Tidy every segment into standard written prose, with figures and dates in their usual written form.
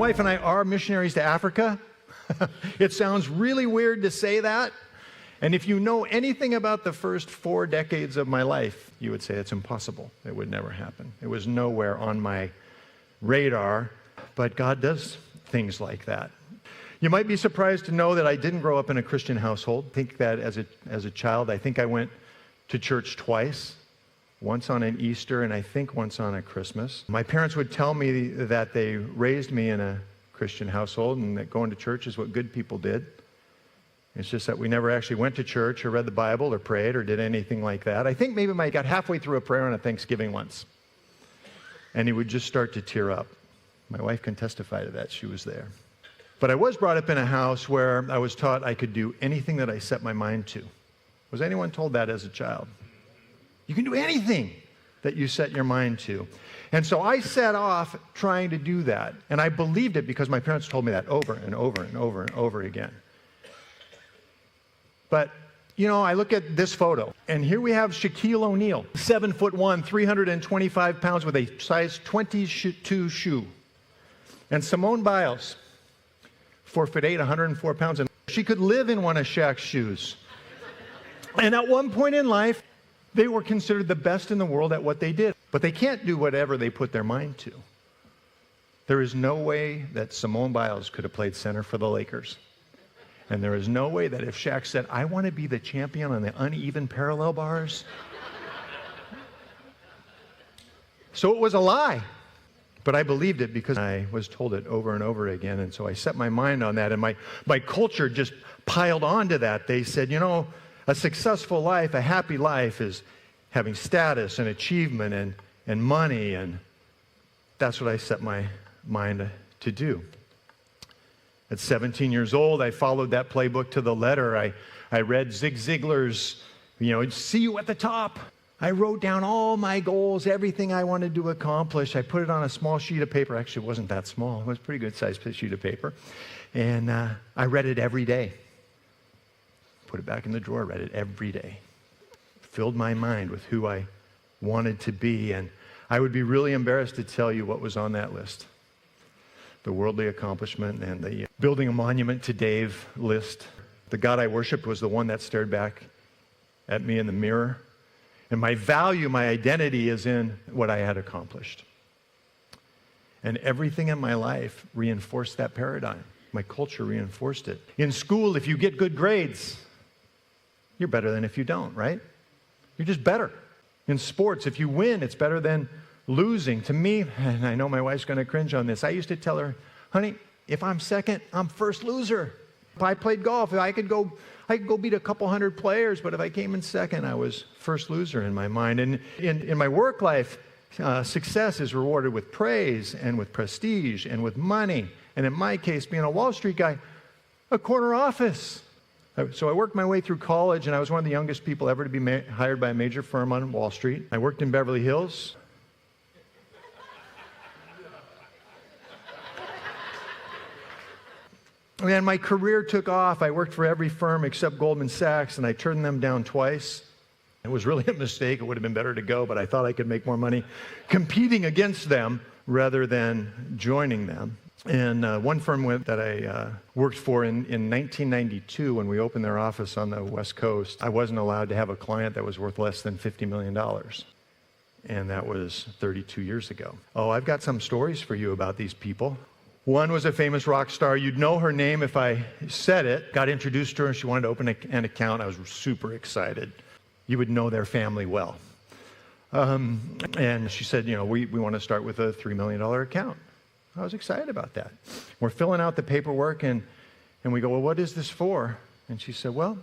wife and I are missionaries to Africa. It sounds really weird to say that. And if you know anything about the first 4 decades of my life, you would say it's impossible. It would never happen. It was nowhere on my radar, but God does things like that. You might be surprised to know that I didn't grow up in a Christian household. I think that as a child, I think I went to church twice, once on an Easter and I think once on a Christmas. My parents would tell me that they raised me in a Christian household and that going to church is what good people did. It's just that we never actually went to church or read the Bible or prayed or did anything like that. I think maybe I got halfway through a prayer on a Thanksgiving once, and he would just start to tear up. My wife can testify to that. She was there. But I was brought up in a house where I was taught I could do anything that I set my mind to. Was anyone told that as a child? You can do anything that you set your mind to. And so I set off trying to do that. And I believed it because my parents told me that over and over and over and over again. But, you know, I look at this photo, and here we have Shaquille O'Neal, 7'1", 325 pounds with a size 22 shoe. And Simone Biles, 4'8", 104 pounds, and she could live in one of Shaq's shoes. And at one point in life, they were considered the best in the world at what they did. But they can't do whatever they put their mind to. There is no way that Simone Biles could have played center for the Lakers. And there is no way that if Shaq said, I want to be the champion on the uneven parallel bars. So it was a lie. But I believed it because I was told it over and over again. And so I set my mind on that. And my culture just piled onto that. They said, you know, a successful life, a happy life is having status and achievement and money. And that's what I set my mind to do. At 17 years old, I followed that playbook to the letter. I read Zig Ziglar's, see you at the top. I wrote down all my goals, everything I wanted to accomplish. I put it on a small sheet of paper. Actually, it wasn't that small. It was a pretty good sized sheet of paper. And I read it every day. Put it back in the drawer, read it every day. Filled my mind with who I wanted to be. And I would be really embarrassed to tell you what was on that list. The worldly accomplishment and the building a monument to Dave list. The God I worshiped was the one that stared back at me in the mirror. And my value, my identity is in what I had accomplished. And everything in my life reinforced that paradigm. My culture reinforced it. In school, if you get good grades, you're better than if you don't, right? You're just better. In sports, if you win, it's better than losing. To me, and I know my wife's going to cringe on this, I used to tell her, honey, if I'm second, I'm first loser. If I played golf, I could go beat a couple hundred players, but if I came in second, I was first loser in my mind. And in my work life, success is rewarded with praise and with prestige and with money. And in my case, being a Wall Street guy, a corner office. So I worked my way through college, and I was one of the youngest people ever to be hired by a major firm on Wall Street. I worked in Beverly Hills. And my career took off. I worked for every firm except Goldman Sachs, and I turned them down twice. It was really a mistake. It would have been better to go, but I thought I could make more money competing against them rather than joining them. And one firm that I worked for in 1992, when we opened their office on the West Coast, I wasn't allowed to have a client that was worth less than $50 million. And that was 32 years ago. Oh, I've got some stories for you about these people. One was a famous rock star. You'd know her name if I said it. Got introduced to her, and she wanted to open an account. I was super excited. You would know their family well. And she said, we want to start with a $3 million account. I was excited about that. We're filling out the paperwork, and we go, well, what is this for? And she said, well,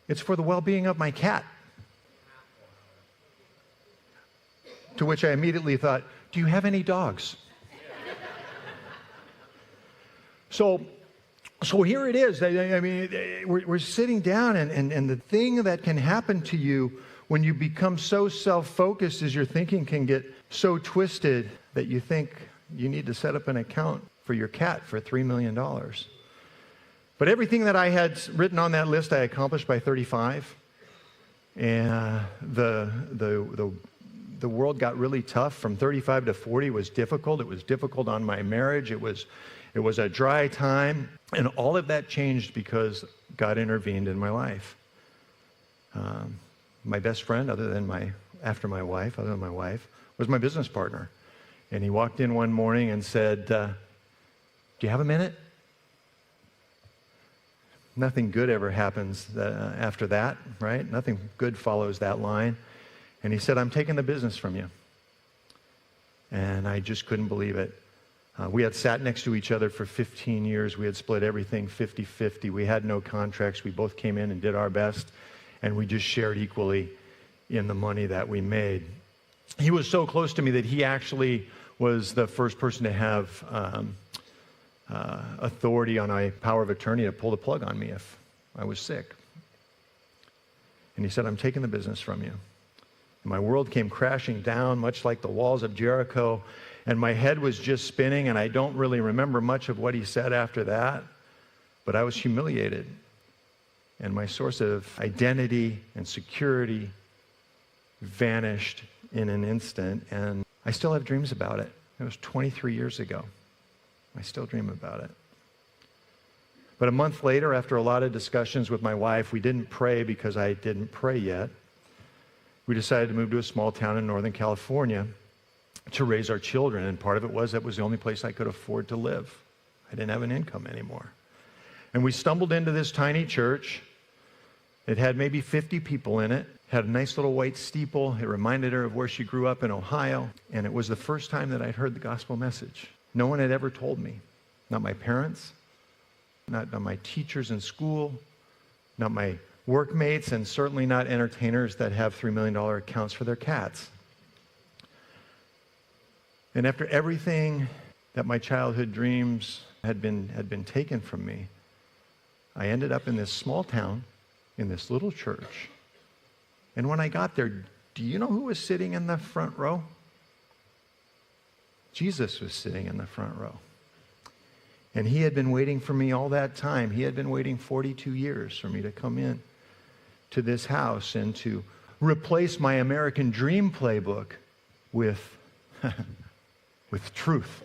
it's for the well-being of my cat. To which I immediately thought, do you have any dogs? So here it is. I mean, we're sitting down, and the thing that can happen to you when you become so self-focused is your thinking can get so twisted that you think you need to set up an account for your cat for $3 million. But everything that I had written on that list, I accomplished by 35. And the the world got really tough. From 35 to 40 was difficult. It was difficult on my marriage. It was a dry time. And all of that changed because God intervened in my life. My best friend, other than my wife, was my business partner. And he walked in one morning and said, do you have a minute? Nothing good ever happens after that, right? Nothing good follows that line. And he said, I'm taking the business from you. And I just couldn't believe it. We had sat next to each other for 15 years. We had split everything 50-50. We had no contracts. We both came in and did our best. And we just shared equally in the money that we made. He was so close to me that he actually was the first person to have authority on a power of attorney to pull the plug on me if I was sick. And he said, I'm taking the business from you. And my world came crashing down, much like the walls of Jericho, and my head was just spinning, and I don't really remember much of what he said after that, but I was humiliated. And my source of identity and security vanished in an instant, and I still have dreams about it. It was 23 years ago. I still dream about it. But a month later, after a lot of discussions with my wife, we didn't pray because I didn't pray yet. We decided to move to a small town in Northern California to raise our children, and part of it was that was the only place I could afford to live. I didn't have an income anymore. And we stumbled into this tiny church. It had maybe 50 people in it. Had a nice little white steeple. It reminded her of where she grew up in Ohio. And it was the first time that I'd heard the gospel message. No one had ever told me. Not my parents, not my teachers in school, not my workmates, and certainly not entertainers that have $3 million accounts for their cats. And after everything that my childhood dreams had been taken from me, I ended up in this small town, in this little church. And when I got there, do you know who was sitting in the front row? Jesus was sitting in the front row. And he had been waiting for me all that time. He had been waiting 42 years for me to come in to this house and to replace my American dream playbook with truth.